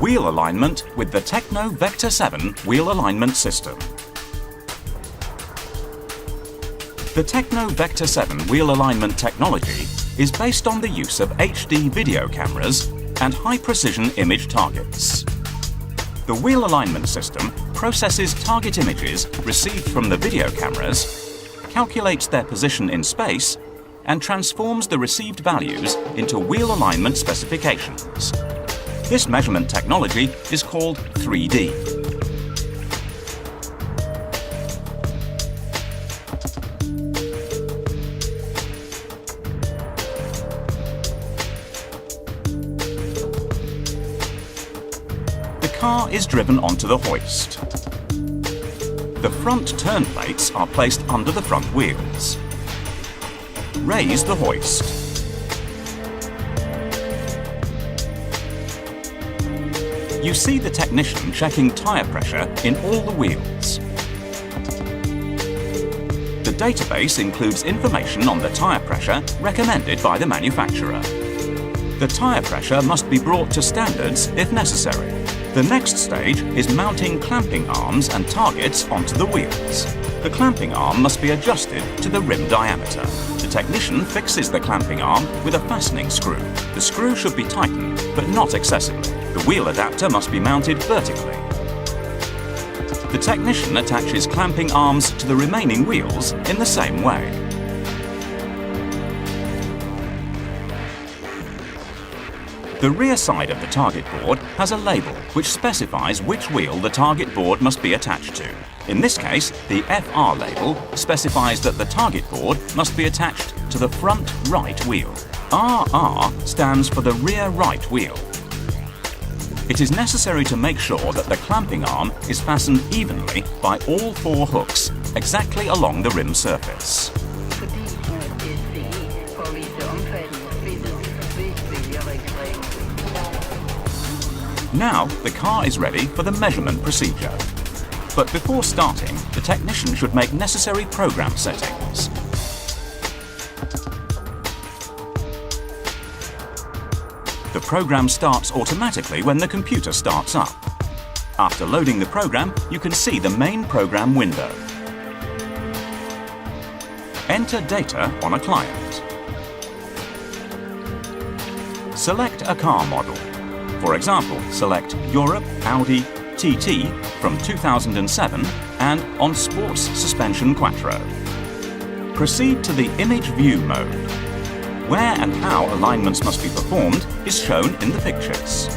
Wheel alignment with the Techno Vector 7 wheel alignment system. The Techno Vector 7 wheel alignment technology is based on the use of HD video cameras and high-precision image targets. The wheel alignment system processes target images received from the video cameras, calculates their position in space, and transforms the received values into wheel alignment specifications. This measurement technology is called 3D. The car is driven onto the hoist. The front turn plates are placed under the front wheels. Raise the hoist. You see the technician checking tyre pressure in all the wheels. The database includes information on the tyre pressure recommended by the manufacturer. The tyre pressure must be brought to standards if necessary. The next stage is mounting clamping arms and targets onto the wheels. The clamping arm must be adjusted to the rim diameter. The technician fixes the clamping arm with a fastening screw. The screw should be tightened, but not excessively. The wheel adapter must be mounted vertically. The technician attaches clamping arms to the remaining wheels in the same way. The rear side of the target board has a label which specifies which wheel the target board must be attached to. In this case, the FR label specifies that the target board must be attached to the front right wheel. RR stands for the rear right wheel. It is necessary to make sure that the clamping arm is fastened evenly by all four hooks, exactly along the rim surface. Now, the car is ready for the measurement procedure. But before starting, the technician should make necessary program settings. The program starts automatically when the computer starts up. After loading the program, you can see the main program window. Enter data on a client. Select a car model. For example, select Europe Audi TT from 2007 and on Sports Suspension Quattro. Proceed to the Image View mode. Where and how alignments must be performed is shown in the pictures.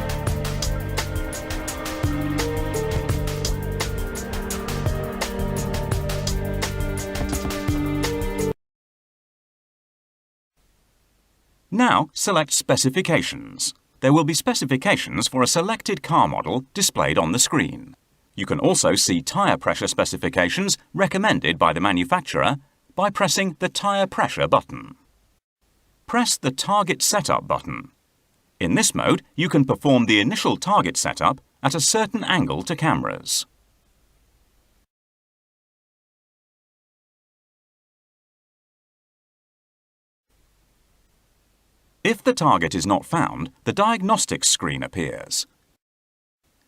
Now select Specifications. There will be specifications for a selected car model displayed on the screen. You can also see tyre pressure specifications recommended by the manufacturer by pressing the Tyre Pressure button. Press the Target Setup button. In this mode, you can perform the initial target setup at a certain angle to cameras. If the target is not found, the diagnostics screen appears.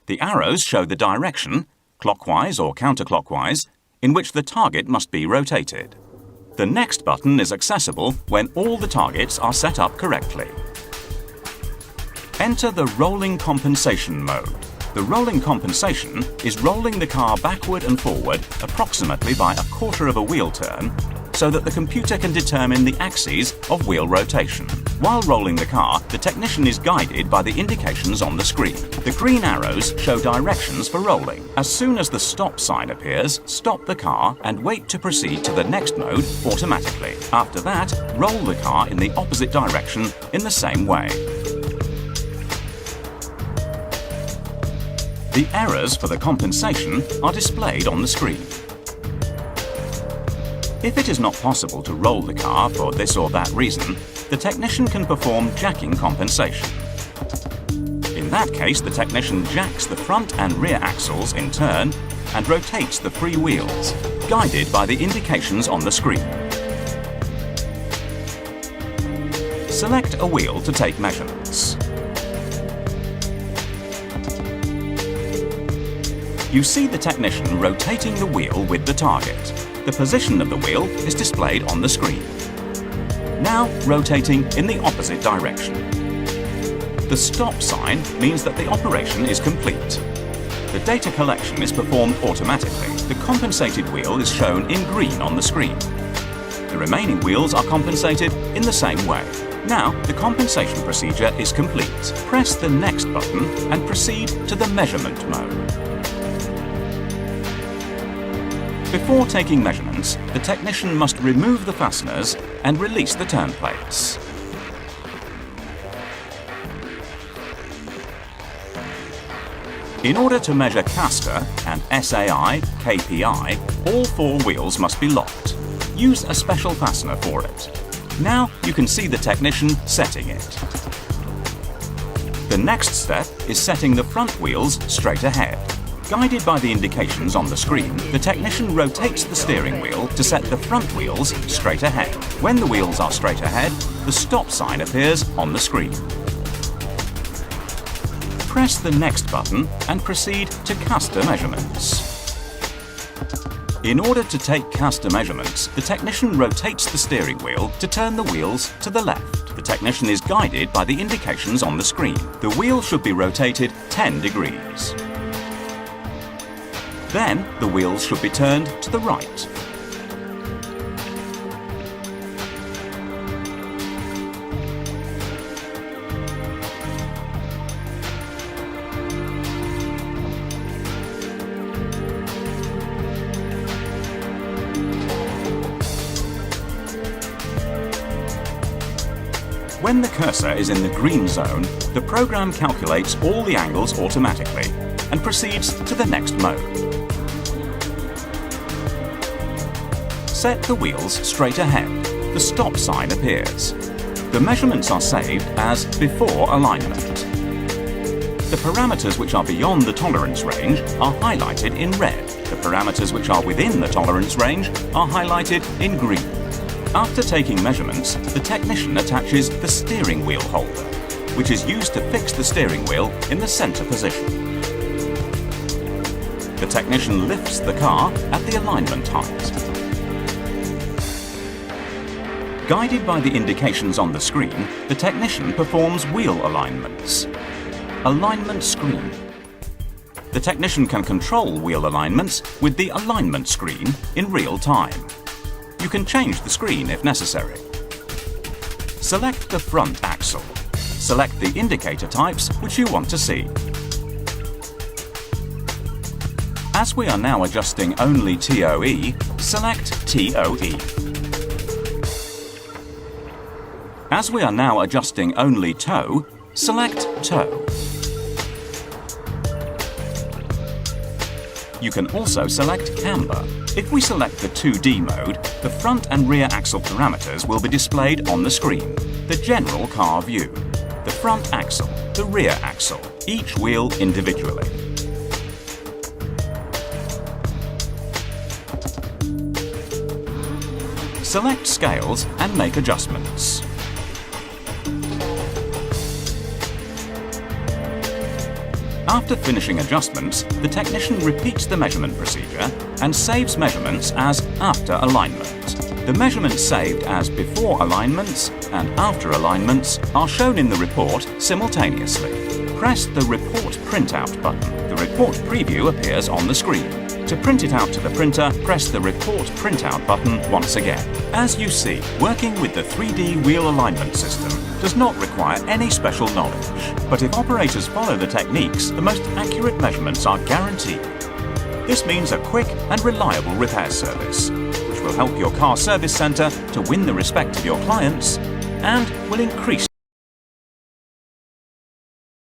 The arrows show the direction, clockwise or counterclockwise, in which the target must be rotated. The next button is accessible when all the targets are set up correctly. Enter the rolling compensation mode. The rolling compensation is rolling the car backward and forward approximately by a quarter of a wheel turn so that the computer can determine the axes of wheel rotation. While rolling the car, the technician is guided by the indications on the screen. The green arrows show directions for rolling. As soon as the stop sign appears, stop the car and wait to proceed to the next mode automatically. After that, roll the car in the opposite direction in the same way. The errors for the compensation are displayed on the screen. If it is not possible to roll the car for this or that reason, the technician can perform jacking compensation. In that case, the technician jacks the front and rear axles in turn and rotates the free wheels, guided by the indications on the screen. Select a wheel to take measurements. You see the technician rotating the wheel with the target. The position of the wheel is displayed on the screen. Now rotating in the opposite direction. The stop sign means that the operation is complete. The data collection is performed automatically. The compensated wheel is shown in green on the screen. The remaining wheels are compensated in the same way. Now the compensation procedure is complete. Press the next button and proceed to the measurement mode. Before taking measurements, the technician must remove the fasteners and release the turn plates. In order to measure caster and SAI, KPI, all 4 wheels must be locked. Use a special fastener for it. Now you can see the technician setting it. The next step is setting the front wheels straight ahead. Guided by the indications on the screen, the technician rotates the steering wheel to set the front wheels straight ahead. When the wheels are straight ahead, the stop sign appears on the screen. Press the next button and proceed to caster measurements. In order to take caster measurements, the technician rotates the steering wheel to turn the wheels to the left. The technician is guided by the indications on the screen. The wheel should be rotated 10 degrees. Then the wheels should be turned to the right. When the cursor is in the green zone, the program calculates all the angles automatically and proceeds to the next mode. Set the wheels straight ahead. The stop sign appears. The measurements are saved as before alignment. The parameters which are beyond the tolerance range are highlighted in red. The parameters which are within the tolerance range are highlighted in green. After taking measurements, the technician attaches the steering wheel holder, which is used to fix the steering wheel in the center position. The technician lifts the car at the alignment height. Guided by the indications on the screen, the technician performs wheel alignments. Alignment screen. The technician can control wheel alignments with the alignment screen in real time. You can change the screen if necessary. Select the front axle. Select the indicator types which you want to see. As we are now adjusting only TOE, select TOE. As we are now adjusting only toe, select toe. You can also select camber. If we select the 2D mode, the front and rear axle parameters will be displayed on the screen. The general car view, the front axle, the rear axle, each wheel individually. Select scales and make adjustments. After finishing adjustments, the technician repeats the measurement procedure and saves measurements as after alignment. The measurements saved as before alignments and after alignments are shown in the report simultaneously. Press the Report Printout button. The report preview appears on the screen. To print it out to the printer, press the Report Printout button once again. As you see, working with the 3D wheel alignment system does not require any special knowledge. But if operators follow the techniques, the most accurate measurements are guaranteed. This means a quick and reliable repair service, which will help your car service centre to win the respect of your clients and will increase